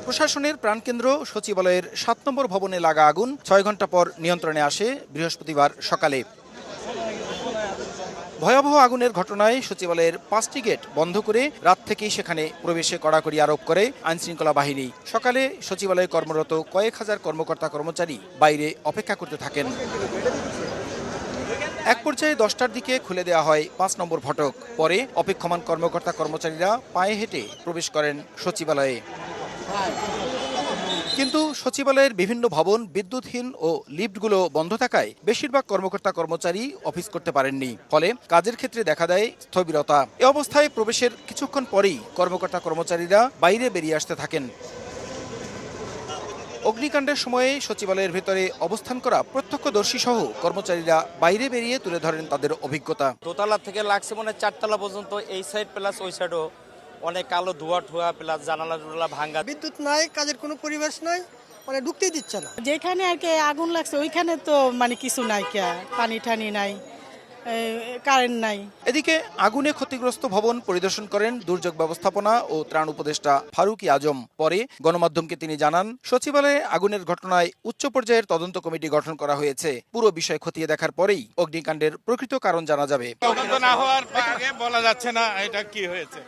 প্রশাসনের প্রাণকেন্দ্র সচিবালয়ের ৭ নম্বর ভবনে লাগা আগুন ৬ ঘন্টা পর নিয়ন্ত্রণে আসে বৃহস্পতিবার সকালে। ভয়াবহ আগুনের ঘটনায় সচিবালয়ের ৫টি গেট বন্ধ করে রাত থেকেই সেখানে প্রবেশে কড়াকড়ি আরোপ করে আইনশৃঙ্খলা বাহিনী। সকালে সচিবালয়ে কর্মরত কয়েক হাজার কর্মকর্তা কর্মচারী বাইরে অপেক্ষা করতে থাকেন। এক পর্যায়ে ১০টার দিকে খুলে দেওয়া হয় ৫ নম্বর ফটক। পরে অপেক্ষমান কর্মকর্তা কর্মচারীরা পায়ে হেঁটে প্রবেশ করেন সচিবালয়ে। কিন্তু সচিবালয়ের বিভিন্ন ভবন বিদ্যুৎহীন ও লিফটগুলো বন্ধ থাকায় বেশিরভাগ কর্মকর্তা কর্মচারী অফিস করতে পারেননি। ফলে কাজের ক্ষেত্রে দেখা দেয় স্থবিরতা। এ অবস্থায় প্রবেশের কিছুক্ষণ পরেই কর্মকর্তা কর্মচারীরা বাইরে বেরিয়ে আসতে থাকেন। অগ্নিকাণ্ডের সময়ে সচিবালয়ের ভেতরে অবস্থান করা প্রত্যক্ষদর্শী সহ কর্মচারীরা বাইরে বেরিয়ে তুলে ধরেন তাদের অভিজ্ঞতা। দোতলা থেকে লাগছে মনে হয় ৪ তলা পর্যন্ত, এই সাইড প্লাস ওই সাইডও অনেক কালো ধোয়া ঠোয়া প্লাস জানালা টুলা ভাঙ্গা। বিদ্যুৎ নাই, কাজের কোনো পরিবেশ নাই, মানে ঢুকতেই দিচ্ছে না। যেখানে আর কি আগুন লাগছে ওইখানে তো মানে কিছু নাই, পানি ঠানি নাই, কারেন্ট নাই। এদিকে আগুনে ক্ষতিগ্রস্ত ভবন পরিদর্শন করেন দুর্যোগ ব্যবস্থাপনা ও ত্রাণ উপদেষ্টা ফারুকী আজম। পরে গণমাধ্যমকে তিনি জানান, সচিবালয়ে আগুনের ঘটনায় উচ্চ পর্যায়ের তদন্ত কমিটি গঠন করা হয়েছে। পুরো বিষয় খতিয়ে দেখার পরেই অগ্নিকাণ্ডের প্রকৃত কারণ জানা যাবে। তদন্ত না হওয়ার আগে বলা যাচ্ছে না এটা কি হয়েছে।